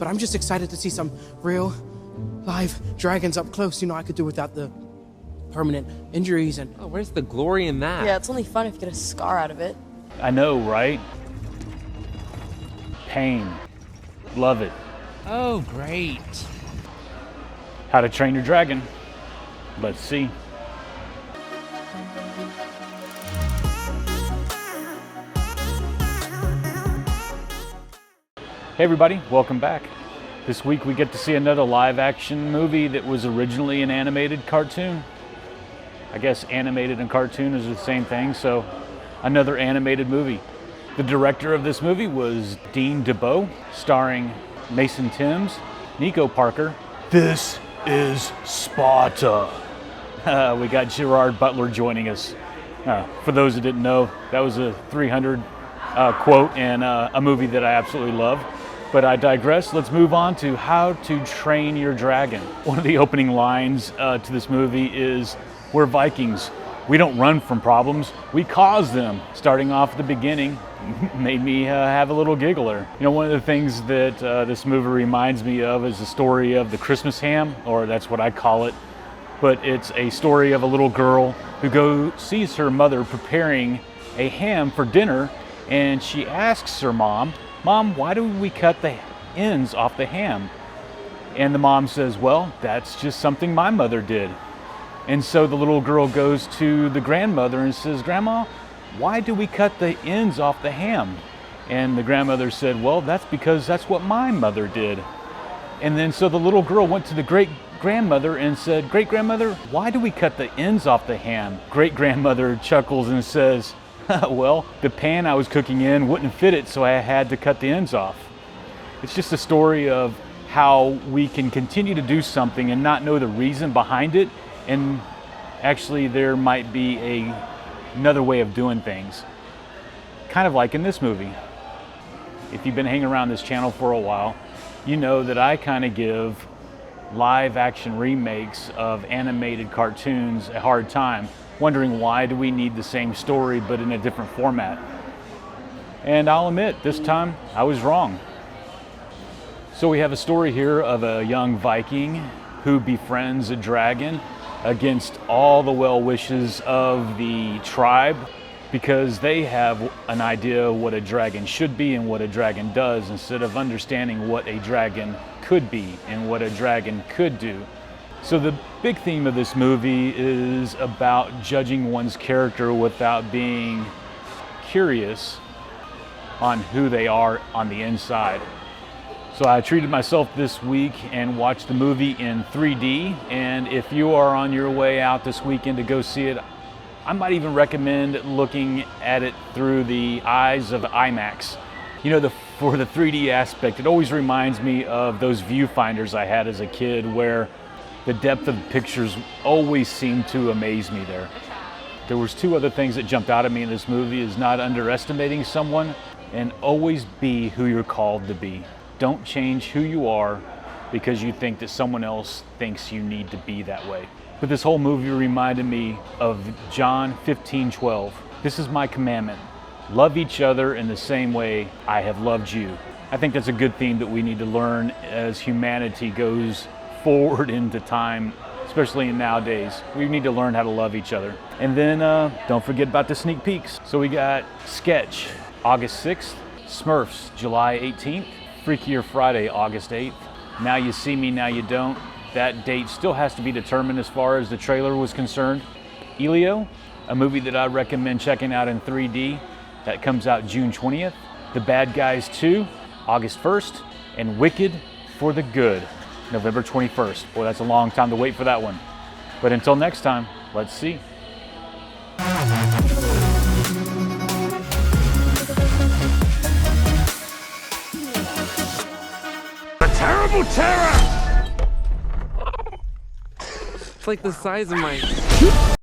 but I'm just excited to see some real live dragons up close. You know, I could do without the permanent injuries and... Oh, where's the glory in that? Yeah, it's only fun if you get a scar out of it. I know, right? Pain. Love it. Oh, great. How to Train Your Dragon. Let's see. Hey everybody, welcome back. This week we get to see another live action movie that was originally an animated cartoon. I guess animated and cartoon is the same thing, so another animated movie. The director of this movie was Dean DeBow, starring Mason Timms, Nico Parker. This is Sparta. We got Gerard Butler joining us. For those that didn't know, that was a 300 quote and a movie that I absolutely love. But I digress. Let's move on to How to Train Your Dragon. One of the opening lines to this movie is, "We're Vikings. We don't run from problems, we cause them." Starting off at the beginning made me have a little giggle there. You know, one of the things that this movie reminds me of is the story of the Christmas ham, or that's what I call it. But it's a story of a little girl who sees her mother preparing a ham for dinner, and she asks her mom, "Mom, why do we cut the ends off the ham?" And the mom says, "Well, that's just something my mother did." And so the little girl goes to the grandmother and says, "Grandma, why do we cut the ends off the ham?" And the grandmother said, "Well, that's because that's what my mother did." And then so the little girl went to the great-grandmother and said, "Great-grandmother, why do we cut the ends off the ham?" Great-grandmother chuckles and says, "Well, the pan I was cooking in wouldn't fit it, so I had to cut the ends off." It's just a story of how we can continue to do something and not know the reason behind it, and actually there might be another way of doing things. Kind of like in this movie. If you've been hanging around this channel for a while, you know that I kind of give live action remakes of animated cartoons a hard time, wondering why do we need the same story but in a different format. And I'll admit, this time I was wrong. So we have a story here of a young Viking who befriends a dragon against all the well wishes of the tribe, because they have an idea what a dragon should be and what a dragon does, instead of understanding what a dragon could be and what a dragon could do. So the big theme of this movie is about judging one's character without being curious on who they are on the inside. So I treated myself this week and watched the movie in 3D, and if you are on your way out this weekend to go see it, I might even recommend looking at it through the eyes of IMAX. You know, for the 3D aspect, it always reminds me of those viewfinders I had as a kid, where the depth of the pictures always seemed to amaze me there. There was two other things that jumped out at me in this movie: is not underestimating someone, and always be who you're called to be. Don't change who you are because you think that someone else thinks you need to be that way. But this whole movie reminded me of John 15:12. "This is my commandment. Love each other in the same way I have loved you." I think that's a good theme that we need to learn as humanity goes forward into time, especially nowadays. We need to learn how to love each other. And then don't forget about the sneak peeks. So we got Sketch, August 6th, Smurfs, July 18th, Freakier Friday, August 8th, Now You See Me, Now You Don't. That date still has to be determined as far as the trailer was concerned. Elio, a movie that I recommend checking out in 3D, that comes out June 20th. The Bad Guys 2, August 1st, and Wicked for the Good, November 21st. Boy, that's a long time to wait for that one. But until next time, let's see. A terrible terror! It's like the size of my...